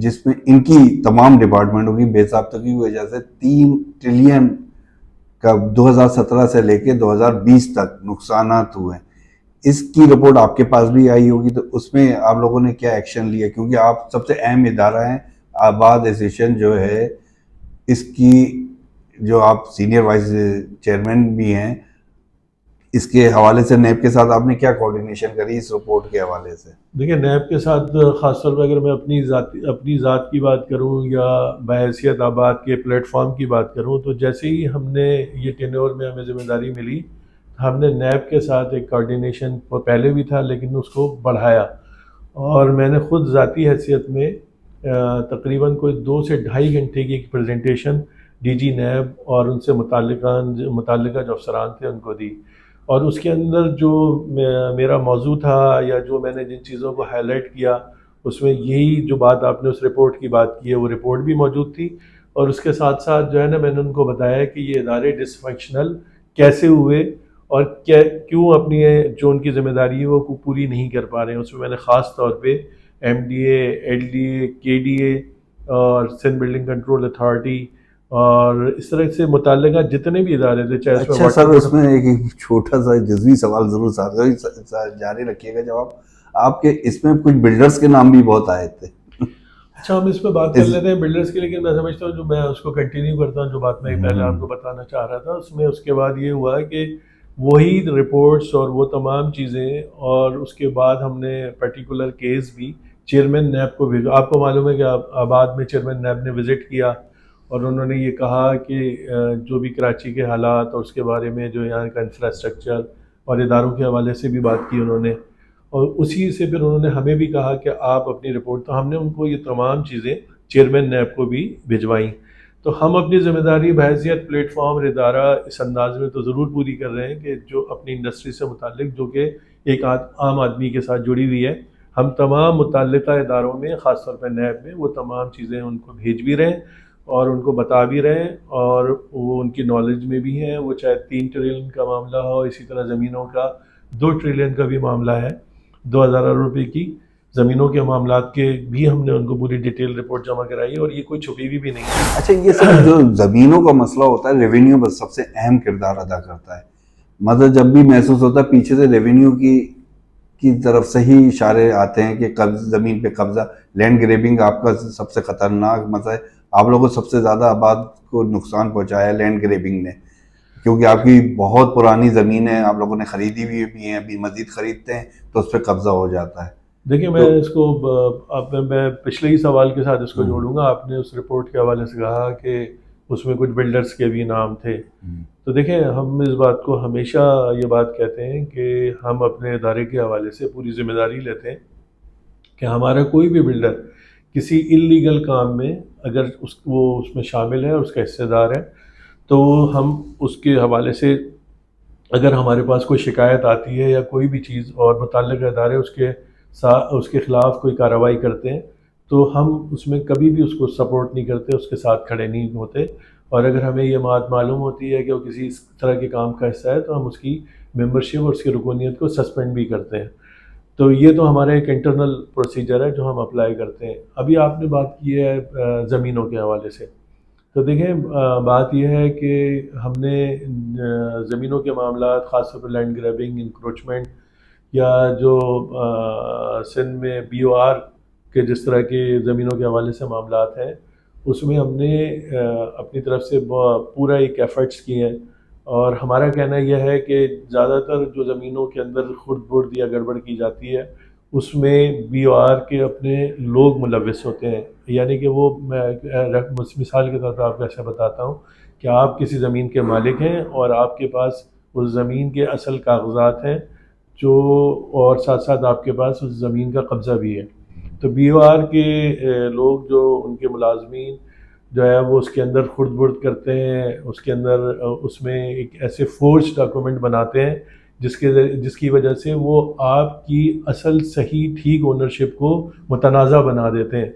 جس میں ان کی تمام ڈپارٹمنٹوں کی بے ضابطگی کی وجہ سے 3 ٹریلین کا 2017 سے لے کے 2020 تک نقصانات ہوئے ہیں. اس کی رپورٹ آپ کے پاس بھی آئی ہوگی, تو اس میں آپ لوگوں نے کیا ایکشن لیا؟ کیونکہ آپ سب سے اہم ادارہ ہیں, آباد ایسوسیشن جو ہے اس کی جو آپ سینئر وائس چیئرمین بھی ہیں, اس کے حوالے سے نیب کے ساتھ آپ نے کیا کوارڈینیشن کری اس رپورٹ کے حوالے سے؟ دیکھیں نیب کے ساتھ خاص طور پہ اگر میں اپنی ذات کی بات کروں یا بحیثیت آباد کے پلیٹ فارم کی بات کروں, تو جیسے ہی ہم نے یہ ٹینیور میں ہمیں ذمہ داری ملی, ہم نے نیب کے ساتھ ایک کوارڈینیشن پہلے بھی تھا لیکن اس کو بڑھایا, اور میں نے خود ذاتی حیثیت میں تقریباً کوئی 2 سے 2.5 گھنٹے کی ایک پریزنٹیشن ڈی جی نیب اور ان سے متعلقہ جو افسران تھے ان کو دی, اور اس کے اندر جو میرا موضوع تھا یا جو میں نے جن چیزوں کو ہائی لائٹ کیا, اس میں یہی جو بات آپ نے اس رپورٹ کی بات کی ہے وہ رپورٹ بھی موجود تھی, اور اس کے ساتھ ساتھ جو ہے نا میں نے ان کو بتایا کہ یہ ادارے ڈس فنکشنل کیسے ہوئے اور کیوں اپنی جو ان کی ذمہ داری ہے وہ پوری نہیں کر پا رہے ہیں. اس میں میں نے خاص طور پہ M D A, L D A, K D اے اور سندھ بلڈنگ کنٹرول اتھارٹی اور اس طرح سے متعلقہ جتنے بھی ادارے تھے, چاہے اس میں اچھا سر, اس میں ایک چھوٹا سا جزوی سوال ضرور جاری رکھیے گا جواب. آپ کے اس میں کچھ بلڈرز کے نام بھی بہت آئے تھے. اچھا ہم اس پہ بات کر لیتے ہیں بلڈرز کی, لیکن میں سمجھتا ہوں جو میں اس کو کنٹینیو کرتا ہوں جو بات میں پہلے آپ کو بتانا چاہ رہا تھا. اس میں اس کے بعد یہ ہوا کہ وہی رپورٹس اور وہ تمام چیزیں, اور اس کے بعد ہم نے پرٹیکولر کیس بھی چیئرمین نیب کو بھیجا. آپ کو معلوم ہے کہ آباد میں چیئرمین نیب نے وزٹ کیا اور انہوں نے یہ کہا کہ جو بھی کراچی کے حالات اور اس کے بارے میں جو یہاں کا انفراسٹرکچر اور اداروں کے حوالے سے بھی بات کی انہوں نے, اور اسی سے پھر انہوں نے ہمیں بھی کہا کہ آپ اپنی رپورٹ, تو ہم نے ان کو یہ تمام چیزیں چیئرمین نیب کو بھی بھجوائیں. تو ہم اپنی ذمہ داری بحیثیت پلیٹ فارم اور ادارہ اس انداز میں تو ضرور پوری کر رہے ہیں کہ جو اپنی انڈسٹری سے متعلق جو کہ ایک عام آدمی کے ساتھ جڑی ہوئی ہے, ہم تمام متعلقہ اداروں میں خاص طور پہ نیب میں وہ تمام چیزیں ان کو بھیج بھی رہے ہیں اور ان کو بتا بھی رہے ہیں, اور وہ ان کی نالج میں بھی ہیں. وہ چاہے 3 ٹریلین کا معاملہ ہو, اسی طرح زمینوں کا 2 ٹریلین کا بھی معاملہ ہے, 2,000 ارب روپے کی زمینوں کے معاملات کے بھی ہم نے ان کو پوری ڈیٹیل رپورٹ جمع کرائی, اور یہ کوئی چھپی بھی نہیں ہے. اچھا یہ سر جو زمینوں کا مسئلہ ہوتا ہے, ریونیو بس سب سے اہم کردار ادا کرتا ہے. مطلب جب بھی محسوس ہوتا ہے پیچھے سے ریونیو کی طرف سے ہی اشارے آتے ہیں کہ زمین پہ قبضہ, لینڈ گریبنگ آپ کا سب سے خطرناک مسئلہ ہے. آپ لوگوں کو سب سے زیادہ آباد کو نقصان پہنچایا ہے لینڈ گریبنگ نے, کیونکہ آپ کی بہت پرانی زمین ہے, آپ لوگوں نے خریدی بھی ہیں, ابھی مزید خریدتے ہیں تو اس پہ قبضہ ہو جاتا ہے. دیکھیں میں اس کو میں پچھلے ہی سوال کے ساتھ اس کو جوڑوں گا. آپ نے اس رپورٹ کے حوالے سے کہا کہ اس میں کچھ بلڈرز کے بھی نام تھے, تو دیکھیں ہم اس بات کو ہمیشہ یہ بات کہتے ہیں کہ ہم اپنے ادارے کے حوالے سے پوری ذمہ داری لیتے ہیں کہ ہمارا کوئی بھی بلڈر کسی انلیگل کام میں اگر وہ اس میں شامل ہے اور اس کا حصہ دار ہے, تو ہم اس کے حوالے سے اگر ہمارے پاس کوئی شکایت آتی ہے یا کوئی بھی چیز اور متعلقہ ادارے اس کے خلاف کوئی کارروائی کرتے ہیں, تو ہم اس میں کبھی بھی اس کو سپورٹ نہیں کرتے, اس کے ساتھ کھڑے نہیں ہوتے. اور اگر ہمیں یہ بات معلوم ہوتی ہے کہ وہ کسی اس طرح کے کام کا حصہ ہے تو ہم اس کی ممبرشپ اور اس کی رکونیت کو سسپینڈ بھی کرتے ہیں. تو یہ تو ہمارا ایک انٹرنل پروسیجر ہے جو ہم اپلائی کرتے ہیں. ابھی آپ نے بات کی ہے زمینوں کے حوالے سے, تو دیکھیں بات یہ ہے کہ ہم نے زمینوں کے معاملات خاص طور پہ لینڈ گریبنگ, انکروچمنٹ یا جو سندھ میں بی او آر کے جس طرح کے زمینوں کے حوالے سے معاملات ہیں, اس میں ہم نے اپنی طرف سے پورا ایک ایفرٹس کیے ہیں. اور ہمارا کہنا یہ ہے کہ زیادہ تر جو زمینوں کے اندر خرد برد یا گڑبڑ کی جاتی ہے اس میں بی او آر کے اپنے لوگ ملوث ہوتے ہیں. یعنی کہ وہ میں مثال کے طور پہ آپ کو ایسا بتاتا ہوں کہ آپ کسی زمین کے مالک ہیں اور آپ کے پاس اس زمین کے اصل کاغذات ہیں جو, اور ساتھ ساتھ آپ کے پاس اس زمین کا قبضہ بھی ہے, تو بی او آر کے لوگ جو ان کے ملازمین جو ہے وہ اس کے اندر خرد برد کرتے ہیں, اس کے اندر اس میں ایک ایسے فورج ڈاکومنٹ بناتے ہیں جس کی وجہ سے وہ آپ کی اصل صحیح ٹھیک اونرشپ کو متنازع بنا دیتے ہیں.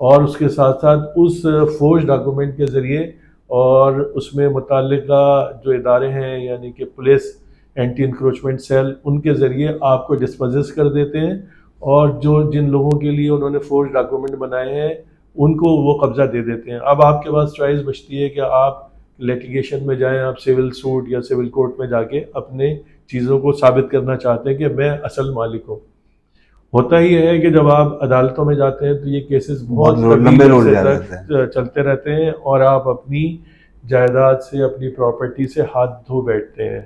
اور اس کے ساتھ ساتھ اس فورج ڈاکومنٹ کے ذریعے اور اس میں متعلقہ جو ادارے ہیں یعنی کہ پولیس, اینٹی انکروچمنٹ سیل, ان کے ذریعے آپ کو ڈسپوزس کر دیتے ہیں, اور جن لوگوں کے لیے انہوں نے فورج ڈاکومنٹ بنائے ہیں ان کو وہ قبضہ دے دیتے ہیں. اب آپ کے پاس چوائس بچتی ہے کہ آپ لیٹیگیشن میں جائیں, آپ سول سوٹ یا سول کورٹ میں جا کے اپنے چیزوں کو ثابت کرنا چاہتے ہیں کہ میں اصل مالک ہوں. ہوتا ہی ہے کہ جب آپ عدالتوں میں جاتے ہیں تو یہ کیسز بہت لمبے روڈ عرصے جا تک رہتے ہیں. چلتے رہتے ہیں اور آپ اپنی جائیداد سے, اپنی پراپرٹی سے ہاتھ دھو بیٹھتے ہیں.